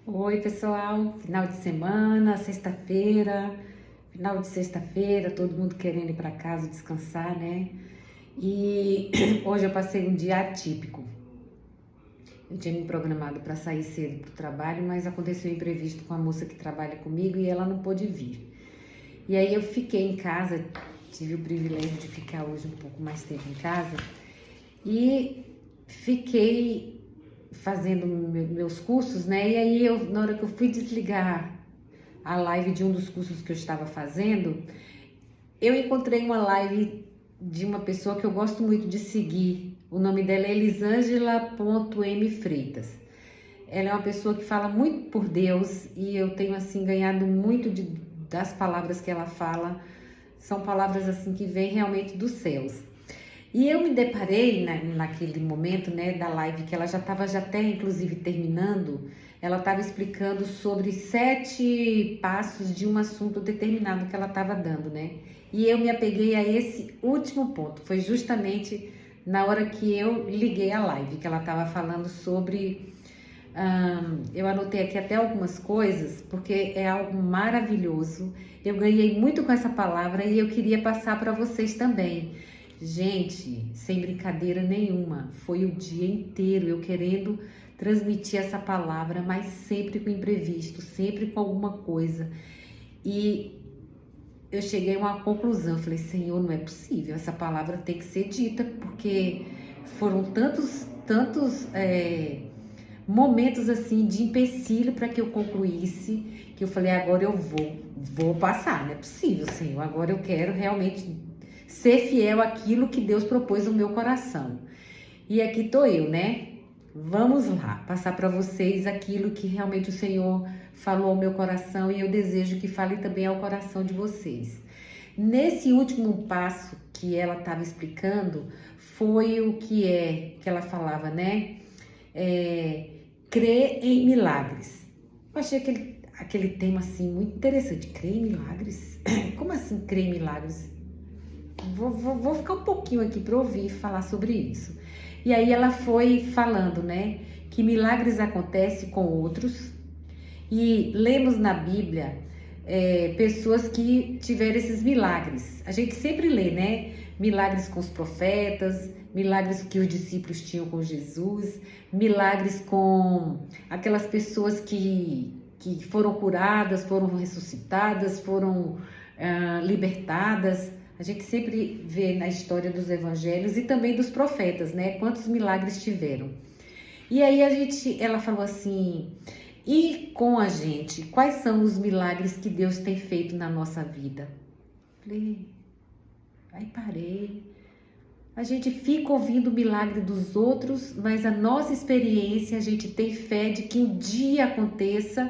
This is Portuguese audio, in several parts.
Oi, pessoal. Final de semana, sexta-feira, final de sexta-feira, todo mundo querendo ir para casa descansar, né? E hoje eu passei um dia atípico. Eu tinha me programado para sair cedo para o trabalho, mas aconteceu um imprevisto com a moça que trabalha comigo e ela não pôde vir. E aí eu fiquei em casa, tive o privilégio de ficar hoje um pouco mais tempo em casa e fiquei fazendo meus cursos, né? E aí na hora que eu fui desligar a live de um dos cursos que eu estava fazendo, eu encontrei uma live de uma pessoa que eu gosto muito de seguir. O nome dela é elisângela.mfreitas. Ela é uma pessoa que fala muito por Deus e eu tenho assim ganhado muito das palavras que ela fala. São palavras assim que vêm realmente dos céus. E eu me deparei naquele momento, né, da live que ela já estava já até inclusive terminando. Ela estava explicando sobre 7 passos de um assunto determinado que ela estava dando, né? E eu me apeguei a esse último ponto. Foi justamente na hora que eu liguei a live, que ela estava falando sobre... eu anotei aqui até algumas coisas, porque é algo maravilhoso. Eu ganhei muito com essa palavra e eu queria passar para vocês também. Gente, sem brincadeira nenhuma, foi o dia inteiro eu querendo transmitir essa palavra, mas sempre com imprevisto, sempre com alguma coisa. E eu cheguei a uma conclusão, falei, Senhor, não é possível, essa palavra tem que ser dita, porque foram tantos momentos assim de empecilho para que eu concluísse, que eu falei, agora eu vou passar, não é possível, Senhor, agora eu quero realmente ser fiel àquilo que Deus propôs no meu coração. E aqui tô eu, né? Vamos lá, passar para vocês aquilo que realmente o Senhor falou ao meu coração e eu desejo que fale também ao coração de vocês. Nesse último passo que ela estava explicando, foi o que ela falava, né? Crer em milagres. Eu achei aquele tema assim muito interessante. Crer em milagres? Como assim crer em milagres? Vou ficar um pouquinho aqui para ouvir falar sobre isso. E aí ela foi falando, né, que milagres acontecem com outros e lemos na Bíblia pessoas que tiveram esses milagres. A gente sempre lê, né, milagres com os profetas, milagres que os discípulos tinham com Jesus, milagres com aquelas pessoas que foram curadas, foram ressuscitadas, foram libertadas. A gente sempre vê na história dos evangelhos e também dos profetas, né? Quantos milagres tiveram. E aí ela falou assim, e com a gente, quais são os milagres que Deus tem feito na nossa vida? Falei, aí parei. A gente fica ouvindo o milagre dos outros, mas a nossa experiência, a gente tem fé de que um dia aconteça,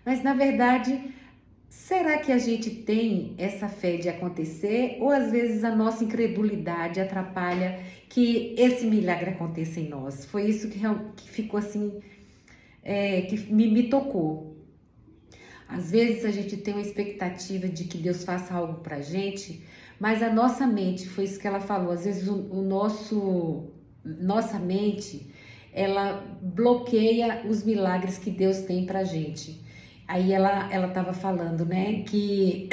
mas na verdade... será que a gente tem essa fé de acontecer ou às vezes a nossa incredulidade atrapalha que esse milagre aconteça em nós? Foi isso que ficou assim, que me tocou. Às vezes a gente tem uma expectativa de que Deus faça algo pra gente, mas a nossa mente, foi isso que ela falou, às vezes nossa mente, ela bloqueia os milagres que Deus tem pra gente. Aí ela estava falando, né, que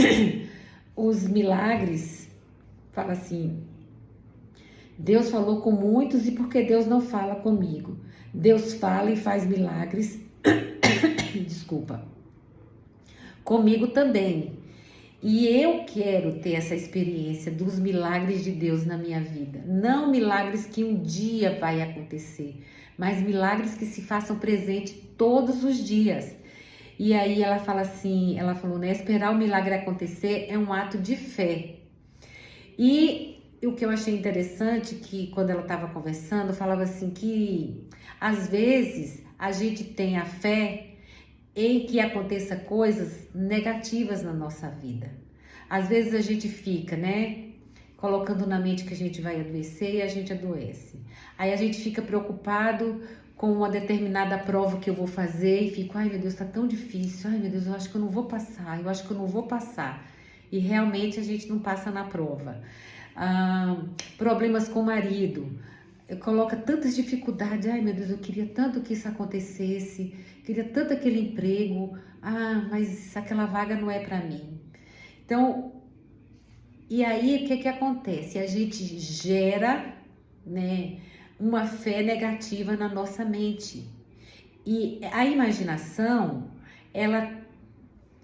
os milagres, fala assim, Deus falou com muitos e por que Deus não fala comigo? Deus fala e faz milagres, desculpa, comigo também. E eu quero ter essa experiência dos milagres de Deus na minha vida. Não milagres que um dia vai acontecer, mas milagres que se façam presente todos os dias. E aí ela fala assim, ela falou, né, esperar o milagre acontecer é um ato de fé. E o que eu achei interessante, que quando ela estava conversando, falava assim que às vezes a gente tem a fé em que aconteça coisas negativas na nossa vida. Às vezes a gente fica, né, colocando na mente que a gente vai adoecer e a gente adoece. Aí a gente fica preocupado com uma determinada prova que eu vou fazer e fico, ai meu Deus, tá tão difícil, ai meu Deus, eu acho que eu não vou passar, eu acho que eu não vou passar. E realmente a gente não passa na prova. Problemas com o marido, coloca tantas dificuldades. Ai, meu Deus, eu queria tanto que isso acontecesse, queria tanto aquele emprego. Ah, mas aquela vaga não é para mim. Então, e aí o que que acontece? A gente gera, né, uma fé negativa na nossa mente. E a imaginação, ela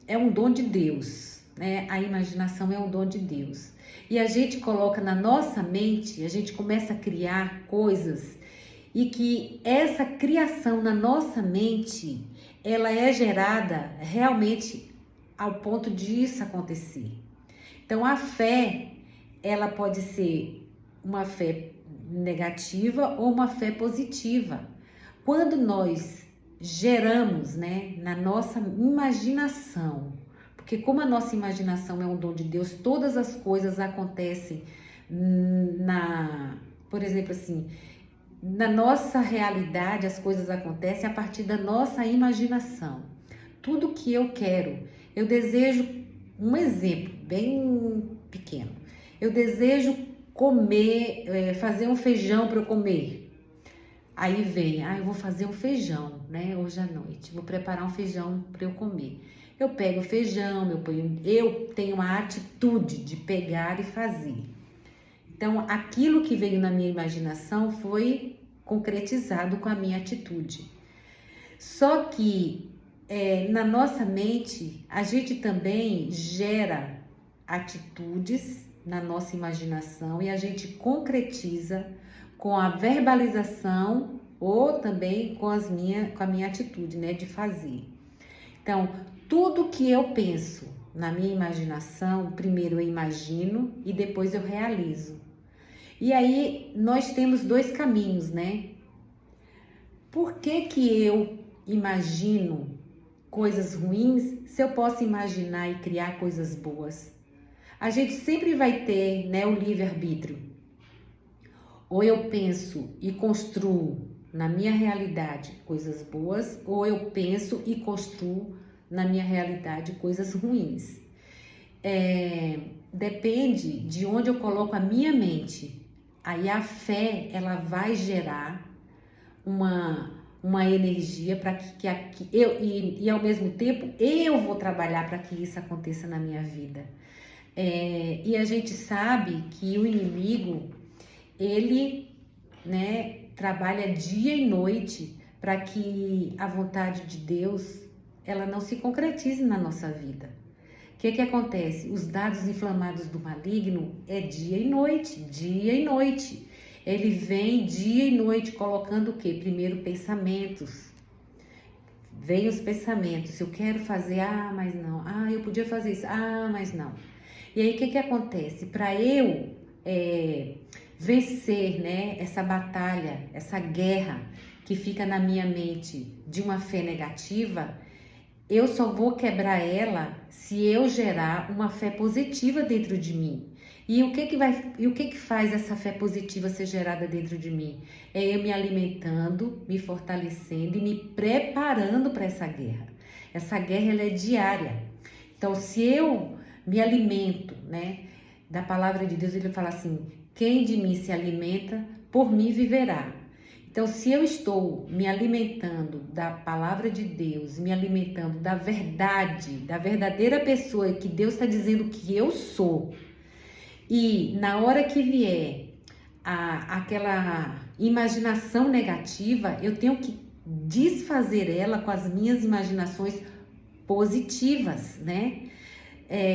é um dom de Deus, né? A imaginação é um dom de Deus. E a gente coloca na nossa mente, a gente começa a criar coisas e que essa criação na nossa mente, ela é gerada realmente ao ponto disso acontecer. Então a fé, ela pode ser uma fé negativa ou uma fé positiva. Quando nós geramos, né, na nossa imaginação, porque como a nossa imaginação é um dom de Deus, todas as coisas acontecem por exemplo assim, na nossa realidade as coisas acontecem a partir da nossa imaginação. Tudo que eu quero, eu desejo, um exemplo bem pequeno, eu desejo comer, fazer um feijão para eu comer. Aí vem, eu vou fazer um feijão, né, hoje à noite, vou preparar um feijão para eu comer. Eu pego o feijão, eu tenho uma atitude de pegar e fazer. Então, aquilo que veio na minha imaginação foi concretizado com a minha atitude. Só que na nossa mente, a gente também gera atitudes na nossa imaginação e a gente concretiza com a verbalização ou também com a minha atitude, né, de fazer. Então, tudo que eu penso na minha imaginação, primeiro eu imagino e depois eu realizo. E aí nós temos dois caminhos, né? Por que que eu imagino coisas ruins se eu posso imaginar e criar coisas boas? A gente sempre vai ter, né, o livre-arbítrio. Ou eu penso e construo na minha realidade coisas boas, ou eu penso e construo na minha realidade coisas ruins. Depende de onde eu coloco a minha mente. Aí a fé, ela vai gerar uma energia para que eu, e ao mesmo tempo eu vou trabalhar para que isso aconteça na minha vida. E a gente sabe que o inimigo, ele, né, trabalha dia e noite para que a vontade de Deus ela não se concretize na nossa vida. O que acontece? Os dados inflamados do maligno é dia e noite, dia e noite. Ele vem dia e noite colocando o quê? Primeiro pensamentos. Vem os pensamentos, eu quero fazer, mas não. Eu podia fazer isso, mas não. E aí o que acontece? Para eu vencer, né, essa batalha, essa guerra que fica na minha mente de uma fé negativa, eu só vou quebrar ela se eu gerar uma fé positiva dentro de mim. E o que faz essa fé positiva ser gerada dentro de mim? É eu me alimentando, me fortalecendo e me preparando para essa guerra. Essa guerra ela é diária. Então, se eu me alimento, né, da palavra de Deus, ele fala assim: quem de mim se alimenta, por mim viverá. Então, se eu estou me alimentando da palavra de Deus, me alimentando da verdade, da verdadeira pessoa que Deus está dizendo que eu sou, e na hora que vier aquela imaginação negativa, eu tenho que desfazer ela com as minhas imaginações positivas, né?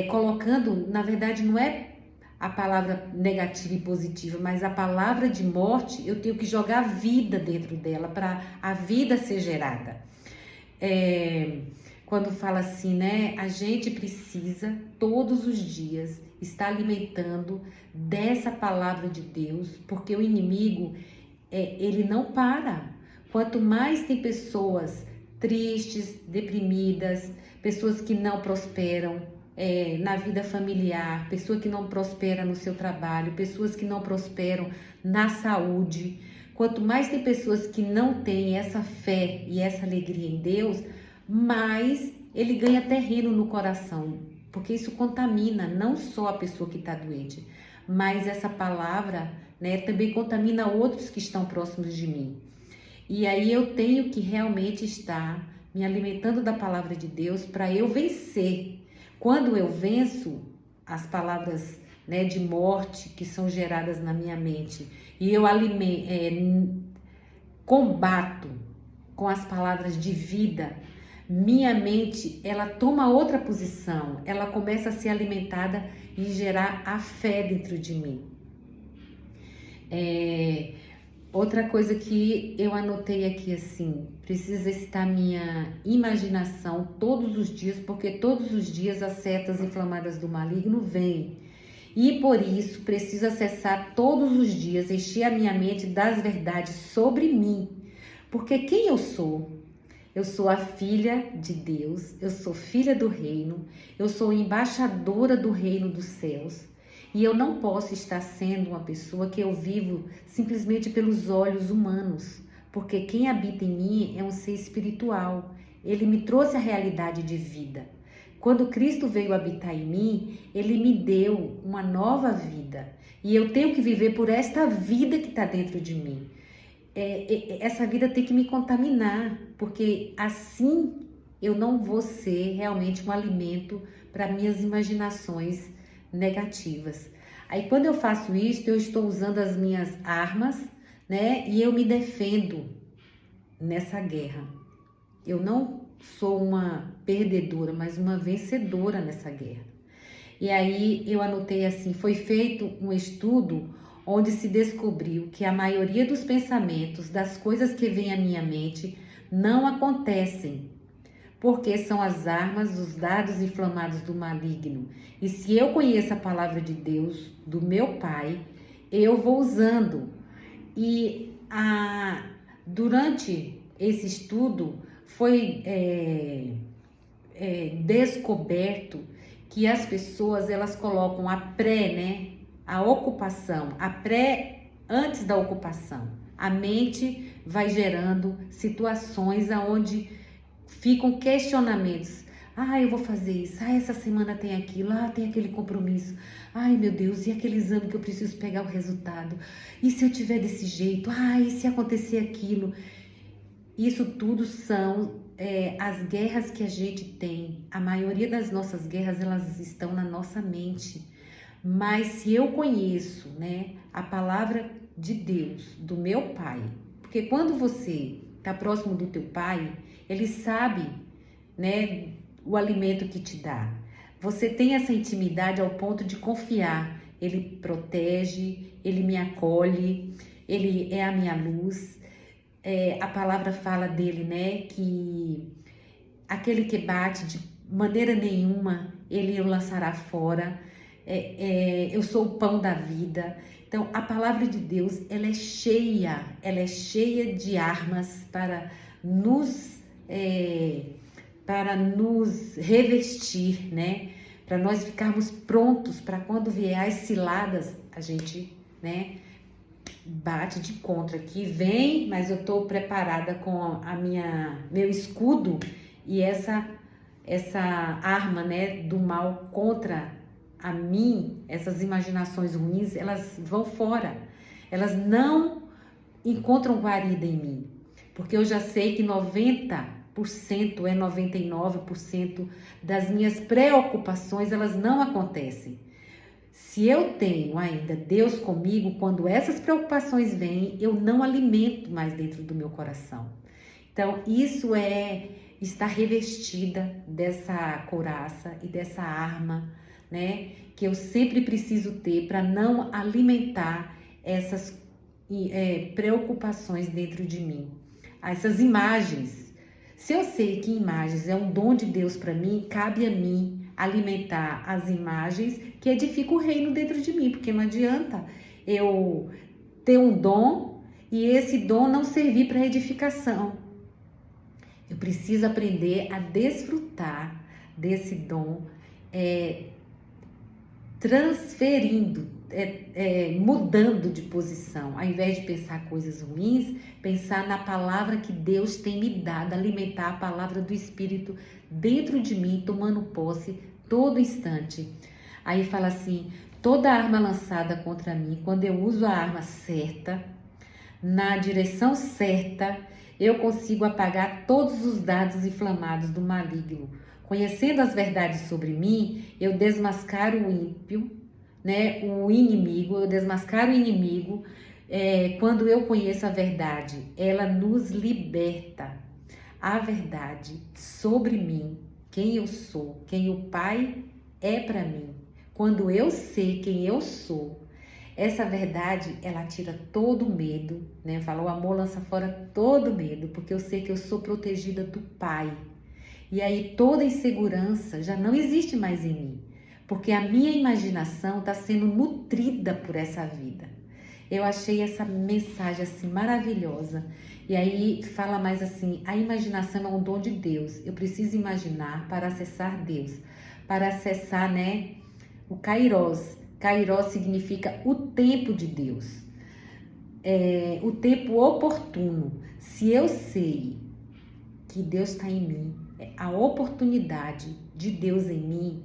Colocando, na verdade, não é a palavra negativa e positiva, mas a palavra de morte, eu tenho que jogar vida dentro dela para a vida ser gerada. Quando fala assim, né, a gente precisa todos os dias estar alimentando dessa palavra de Deus, porque o inimigo, ele não para. Quanto mais tem pessoas tristes, deprimidas, pessoas que não prosperam, na vida familiar, pessoa que não prospera no seu trabalho, pessoas que não prosperam na saúde. Quanto mais tem pessoas que não têm essa fé e essa alegria em Deus, mais ele ganha terreno no coração, porque isso contamina não só a pessoa que está doente, mas essa palavra, né, também contamina outros que estão próximos de mim. E aí eu tenho que realmente estar me alimentando da palavra de Deus para eu vencer. Quando eu venço as palavras, né, de morte que são geradas na minha mente e eu combato com as palavras de vida, minha mente, ela toma outra posição, ela começa a ser alimentada e gerar a fé dentro de mim. Outra coisa que eu anotei aqui assim, preciso exercitar minha imaginação todos os dias, porque todos os dias as setas inflamadas do maligno vêm. E por isso preciso acessar todos os dias, encher a minha mente das verdades sobre mim. Porque quem eu sou? Eu sou a filha de Deus, eu sou filha do reino, eu sou embaixadora do reino dos céus. E eu não posso estar sendo uma pessoa que eu vivo simplesmente pelos olhos humanos, porque quem habita em mim é um ser espiritual. Ele me trouxe a realidade de vida. Quando Cristo veio habitar em mim, Ele me deu uma nova vida. E eu tenho que viver por esta vida que está dentro de mim. Essa vida tem que me contaminar, porque assim eu não vou ser realmente um alimento para minhas imaginações negativas. Aí quando eu faço isso, eu estou usando as minhas armas, né? E eu me defendo nessa guerra. Eu não sou uma perdedora, mas uma vencedora nessa guerra. E aí eu anotei assim, foi feito um estudo onde se descobriu que a maioria dos pensamentos, das coisas que vêm à minha mente, não acontecem, porque são as armas, os dardos inflamados do maligno. E se eu conheço a palavra de Deus, do meu Pai, eu vou usando. E durante esse estudo foi descoberto que as pessoas, elas colocam a ocupação, antes da ocupação. A mente vai gerando situações onde ficam questionamentos. Eu vou fazer isso. Essa semana tem aquilo. Tem aquele compromisso. Meu Deus, e aquele exame que eu preciso pegar o resultado? E se eu tiver desse jeito? E se acontecer aquilo? Isso tudo são as guerras que a gente tem. A maioria das nossas guerras, elas estão na nossa mente. Mas se eu conheço, né, a palavra de Deus, do meu Pai, porque quando você está próximo do teu Pai, Ele sabe, né, o alimento que te dá. Você tem essa intimidade ao ponto de confiar. Ele protege, Ele me acolhe, Ele é a minha luz. A palavra fala dele, né, que aquele que bate de maneira nenhuma, Ele o lançará fora. Eu sou o pão da vida. Então, a palavra de Deus, ela é cheia de armas para nos revestir, né? Para nós ficarmos prontos para quando vier as ciladas, a gente, né, bate de contra aqui, vem, mas eu estou preparada com meu escudo e essa arma, né, do mal contra a mim, essas imaginações ruins, elas vão fora, elas não encontram guarida em mim, porque eu já sei que 99% das minhas preocupações, elas não acontecem. Se eu tenho ainda Deus comigo, quando essas preocupações vêm, eu não alimento mais dentro do meu coração. Então, isso é estar revestida dessa couraça e dessa arma, né, que eu sempre preciso ter para não alimentar essas preocupações dentro de mim. Essas imagens. Se eu sei que imagens é um dom de Deus para mim, cabe a mim alimentar as imagens que edificam o reino dentro de mim, porque não adianta eu ter um dom e esse dom não servir para edificação. Eu preciso aprender a desfrutar desse dom, transferindo, mudando de posição. Ao invés de pensar coisas ruins, pensar na palavra que Deus tem me dado, alimentar a palavra do Espírito dentro de mim, tomando posse todo instante. Aí fala assim: toda arma lançada contra mim, quando eu uso a arma certa, na direção certa, eu consigo apagar todos os dardos inflamados do maligno. Conhecendo as verdades sobre mim, eu desmascaro o ímpio, né? O inimigo, eu desmascaro o inimigo. Quando eu conheço a verdade, ela nos liberta. A verdade sobre mim, quem eu sou, quem o Pai é para mim. Quando eu sei quem eu sou, essa verdade, ela tira todo o medo, né? Falou, o amor lança fora todo medo, porque eu sei que eu sou protegida do Pai. E aí toda insegurança já não existe mais em mim, porque a minha imaginação está sendo nutrida por essa vida. Eu achei essa mensagem assim maravilhosa. E aí fala mais assim: a imaginação é um dom de Deus. Eu preciso imaginar para acessar Deus, para acessar, né, o Kairos. Kairos significa o tempo de Deus, o tempo oportuno. Se eu sei que Deus está em mim, a oportunidade de Deus em mim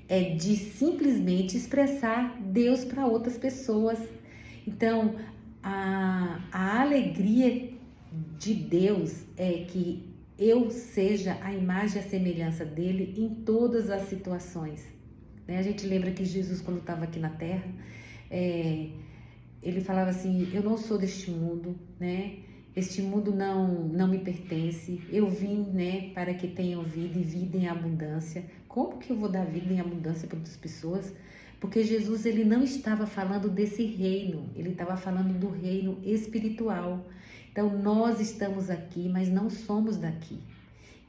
é de simplesmente expressar Deus para outras pessoas. Então, a alegria de Deus é que eu seja a imagem e a semelhança dele em todas as situações. Né? A gente lembra que Jesus, quando estava aqui na Terra, ele falava assim: eu não sou deste mundo, né? Este mundo não me pertence. Eu vim, né, para que tenham vida e vida em abundância. Como que eu vou dar vida em abundância para outras pessoas? Porque Jesus, ele não estava falando desse reino, ele estava falando do reino espiritual. Então, nós estamos aqui, mas não somos daqui.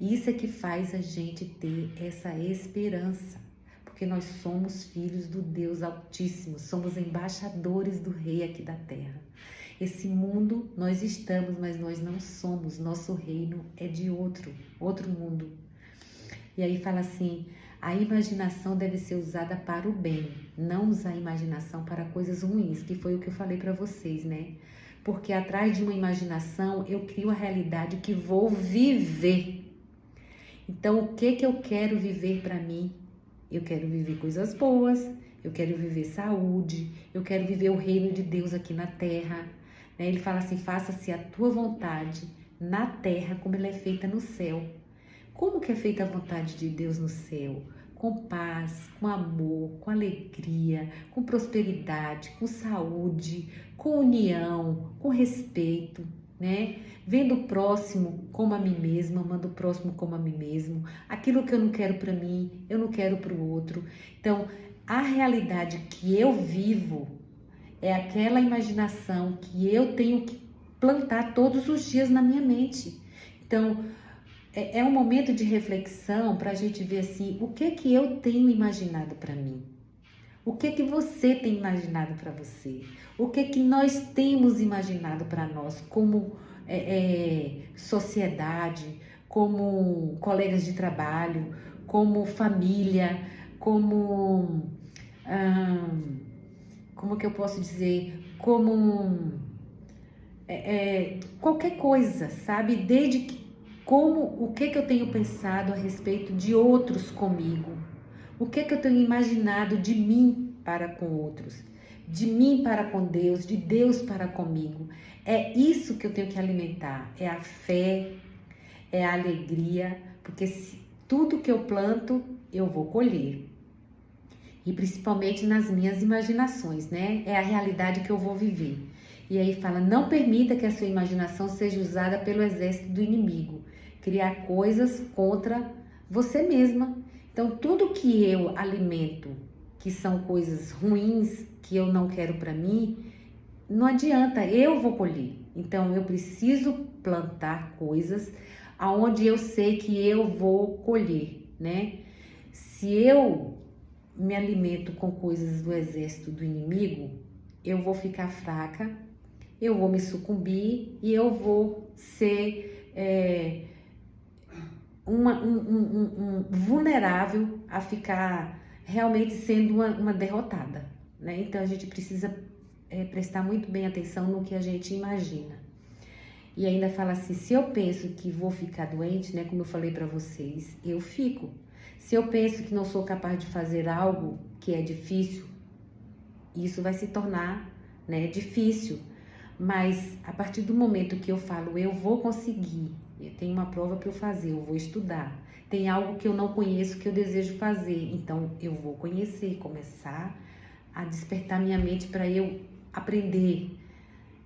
Isso é que faz a gente ter essa esperança, porque nós somos filhos do Deus Altíssimo, somos embaixadores do Rei aqui da Terra. Esse mundo nós estamos, mas nós não somos, nosso reino é de outro mundo. E aí fala assim: a imaginação deve ser usada para o bem, não usar a imaginação para coisas ruins, que foi o que eu falei para vocês, né? Porque atrás de uma imaginação eu crio a realidade que vou viver. Então, o que eu quero viver para mim? Eu quero viver coisas boas, eu quero viver saúde, eu quero viver o reino de Deus aqui na terra. Ele fala assim: faça-se a tua vontade na terra como ela é feita no céu. Como que é feita a vontade de Deus no céu? Com paz, com amor, com alegria, com prosperidade, com saúde, com união, com respeito, né? Vendo o próximo como a mim mesma, amando o próximo como a mim mesmo. Aquilo que eu não quero para mim, eu não quero para o outro. Então, a realidade que eu vivo é aquela imaginação que eu tenho que plantar todos os dias na minha mente. Então, é um momento de reflexão para a gente ver assim: o que eu tenho imaginado para mim? O que você tem imaginado para você? O que nós temos imaginado para nós como sociedade, como colegas de trabalho, como família, como que eu posso dizer? Como qualquer coisa, sabe? Desde que o que eu tenho pensado a respeito de outros comigo, o que eu tenho imaginado de mim para com outros, de mim para com Deus, de Deus para comigo. É isso que eu tenho que alimentar, é a fé, é a alegria, porque tudo que eu planto, eu vou colher. E principalmente nas minhas imaginações, né? É a realidade que eu vou viver. E aí fala: não permita que a sua imaginação seja usada pelo exército do inimigo, criar coisas contra você mesma. Então, tudo que eu alimento, que são coisas ruins, que eu não quero para mim, não adianta, eu vou colher. Então, eu preciso plantar coisas aonde eu sei que eu vou colher, né? Se eu me alimento com coisas do exército do inimigo, eu vou ficar fraca, eu vou me sucumbir e eu vou ser vulnerável a ficar realmente sendo uma derrotada, né? Então a gente precisa prestar muito bem atenção no que a gente imagina. E ainda fala assim: se eu penso que vou ficar doente, né, como eu falei para vocês, eu fico. Se eu penso que não sou capaz de fazer algo que é difícil, isso vai se tornar, né, difícil. Mas a partir do momento que eu falo, eu vou conseguir, eu tenho uma prova para eu fazer, eu vou estudar. Tem algo que eu não conheço que eu desejo fazer, então eu vou conhecer, começar a despertar minha mente para eu aprender.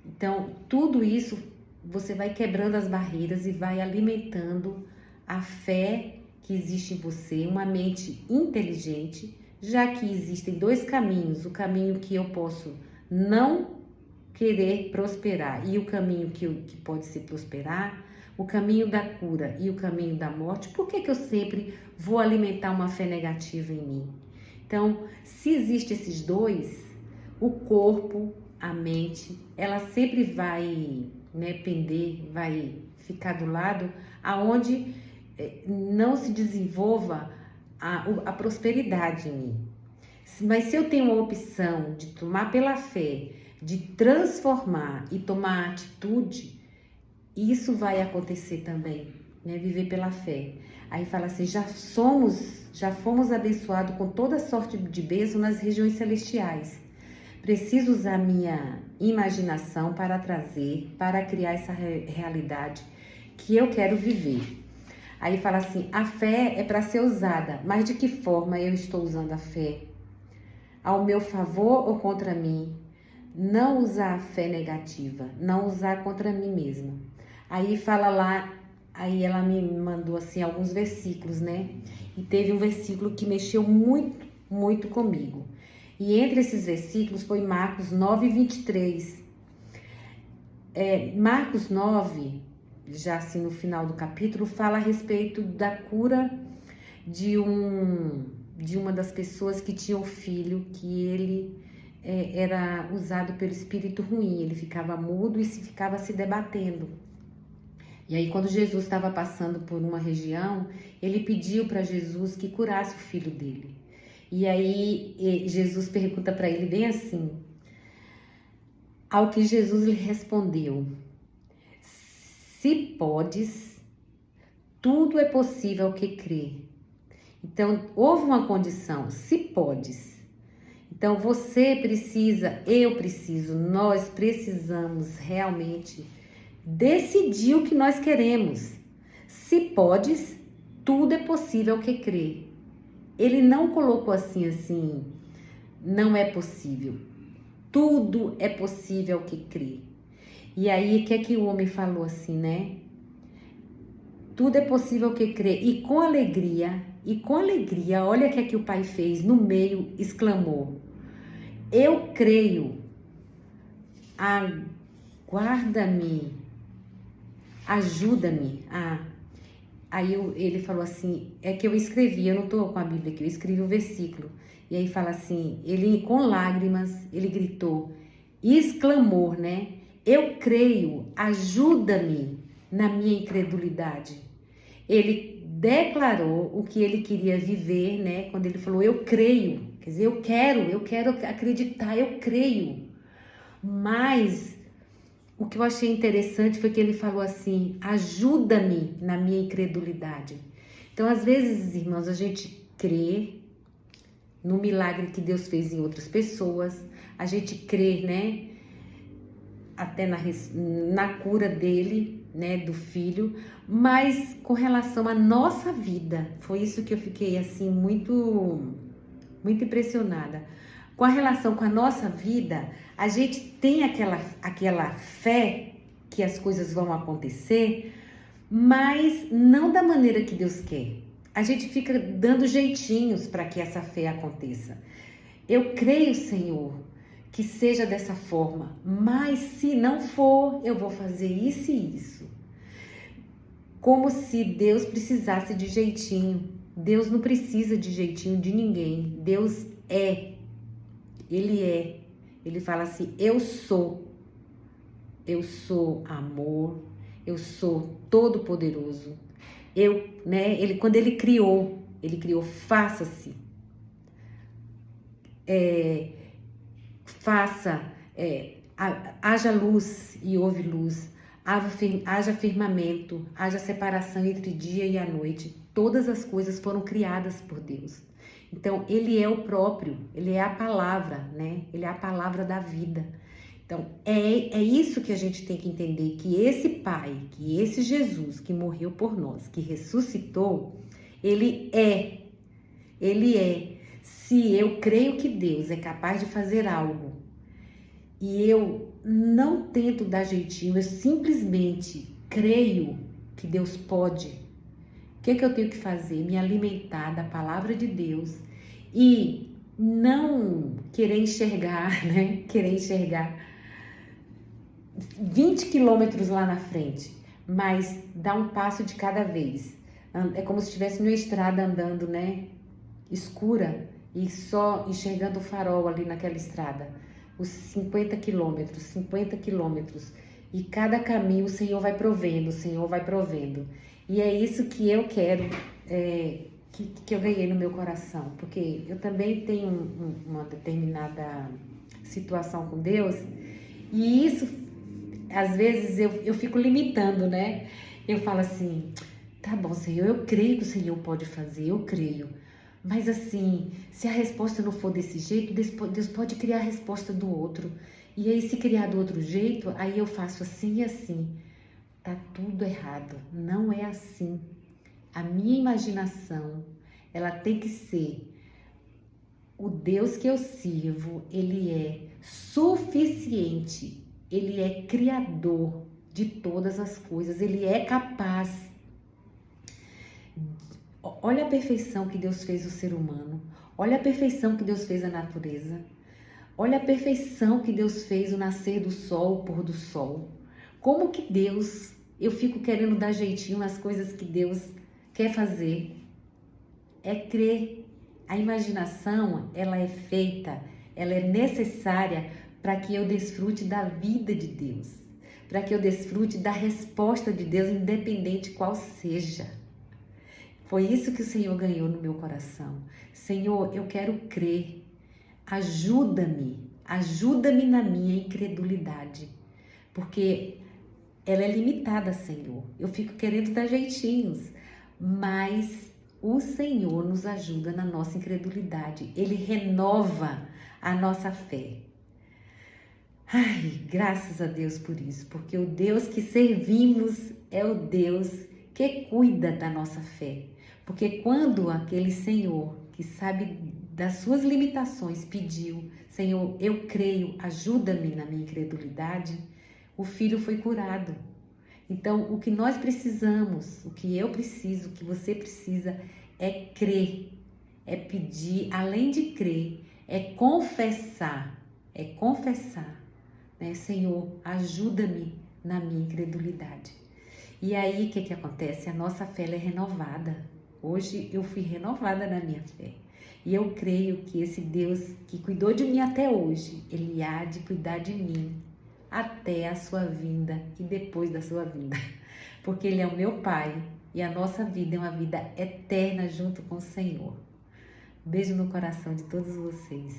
Então, tudo isso você vai quebrando as barreiras e vai alimentando a fé que existe em você, uma mente inteligente, já que existem dois caminhos, o caminho que eu posso não querer prosperar e o caminho que pode ser prosperar, o caminho da cura e o caminho da morte. Por que eu sempre vou alimentar uma fé negativa em mim? Então, se existem esses dois, o corpo, a mente, ela sempre vai, né, pender, vai ficar do lado aonde não se desenvolva a prosperidade em mim. Mas se eu tenho a opção de tomar pela fé, de transformar e tomar atitude, isso vai acontecer também, né? Viver pela fé. Aí fala assim, já fomos abençoados com toda sorte de bênção nas regiões celestiais. Preciso usar minha imaginação para trazer, para criar essa realidade que eu quero viver. Aí fala assim, a fé é para ser usada, mas de que forma eu estou usando a fé? Ao meu favor ou contra mim? Não usar a fé negativa, não usar contra mim mesma. Aí fala lá, aí ela me mandou assim alguns versículos, né? E teve um versículo que mexeu muito, muito comigo. E entre esses versículos foi Marcos 9:23. Marcos 9, já assim no final do capítulo, fala a respeito da cura de uma das pessoas que tinha um filho que ele era usado pelo espírito ruim, ele ficava mudo e ficava se debatendo. E aí quando Jesus estava passando por uma região, ele pediu para Jesus que curasse o filho dele. E aí Jesus pergunta para ele bem assim, ao que Jesus lhe respondeu, se podes, tudo é possível ao que crê. Então houve uma condição, se podes. Então você precisa, eu preciso, nós precisamos realmente decidir o que nós queremos. Se podes, tudo é possível ao que crê. Ele não colocou assim, não é possível. Tudo é possível ao que crê. E aí, o que é que o homem falou assim, né? Tudo é possível ao que crê. E com alegria, olha o que é que o pai fez, no meio exclamou, eu creio, aguarda-me, ajuda-me. Aí ele falou assim, é que eu escrevi, eu não estou com a Bíblia aqui, eu escrevi o versículo. E aí fala assim, ele com lágrimas, ele gritou, exclamou, né? Eu creio, ajuda-me na minha incredulidade. Ele declarou o que ele queria viver, né? Quando ele falou, eu creio, quer dizer, eu quero acreditar, eu creio. Mas o que eu achei interessante foi que ele falou assim, ajuda-me na minha incredulidade. Então, às vezes, irmãos, a gente crê no milagre que Deus fez em outras pessoas, a gente crê, né, até na cura dele, né, do filho, mas com relação à nossa vida, foi isso que eu fiquei assim muito impressionada. Com a relação com a nossa vida, a gente tem aquela fé que as coisas vão acontecer, mas não da maneira que Deus quer. A gente fica dando jeitinhos para que essa fé aconteça. Eu creio, Senhor, que seja dessa forma, mas se não for, eu vou fazer isso e isso. Como se Deus precisasse de jeitinho. Deus não precisa de jeitinho de ninguém. Deus é. Ele é. Ele fala assim, eu sou amor, eu sou todo poderoso. Quando ele criou, faça-se. Haja luz e houve luz. Haja firmamento, haja separação entre dia e a noite. Todas as coisas foram criadas por Deus. Então, ele é o próprio, ele é a palavra, né? Ele é a palavra da vida. Então, é isso que a gente tem que entender, que esse Pai, que esse Jesus que morreu por nós, que ressuscitou, ele é. Se eu creio que Deus é capaz de fazer algo e eu não tento dar jeitinho, eu simplesmente creio que Deus pode, o que eu tenho que fazer? Me alimentar da palavra de Deus e não querer enxergar, né? Querer enxergar 20 quilômetros lá na frente, mas dar um passo de cada vez. É como se estivesse numa estrada andando, né? Escura e só enxergando o farol ali naquela estrada. Os 50 quilômetros. E cada caminho o Senhor vai provendo, o Senhor vai provendo. E é isso que eu quero, que eu ganhei no meu coração. Porque eu também tenho uma determinada situação com Deus. E isso, às vezes, eu fico limitando, né? Eu falo assim, tá bom, Senhor, eu creio que o Senhor pode fazer, eu creio. Mas assim, se a resposta não for desse jeito, Deus pode criar a resposta do outro. E aí, se criar do outro jeito, aí eu faço assim e assim. Tá tudo errado. Não é assim. A minha imaginação, ela tem que ser o Deus que eu sirvo, ele é suficiente. Ele é criador de todas as coisas. Ele é capaz. Olha a perfeição que Deus fez o ser humano. Olha a perfeição que Deus fez a natureza. Olha a perfeição que Deus fez o nascer do sol, o pôr do sol. Como que Deus, eu fico querendo dar jeitinho nas coisas que Deus quer fazer. É crer. A imaginação, ela é feita, ela é necessária para que eu desfrute da vida de Deus. Para que eu desfrute da resposta de Deus, independente qual seja. Foi isso que o Senhor ganhou no meu coração. Senhor, eu quero crer. Ajuda-me na minha incredulidade. Porque ela é limitada, Senhor. Eu fico querendo dar jeitinhos, mas o Senhor nos ajuda na nossa incredulidade. Ele renova a nossa fé. Ai, graças a Deus por isso, porque o Deus que servimos é o Deus que cuida da nossa fé. Porque quando aquele Senhor que sabe das suas limitações pediu, Senhor, eu creio, ajuda-me na minha incredulidade, o filho foi curado. Então, o que nós precisamos, o que eu preciso, o que você precisa é crer, é pedir, além de crer, é confessar, né? Senhor, ajuda-me na minha incredulidade. E aí, o que acontece? A nossa fé é renovada. Hoje eu fui renovada na minha fé. E eu creio que esse Deus que cuidou de mim até hoje, Ele há de cuidar de mim até a sua vinda e depois da sua vinda. Porque Ele é o meu Pai e a nossa vida é uma vida eterna junto com o Senhor. Beijo no coração de todos vocês.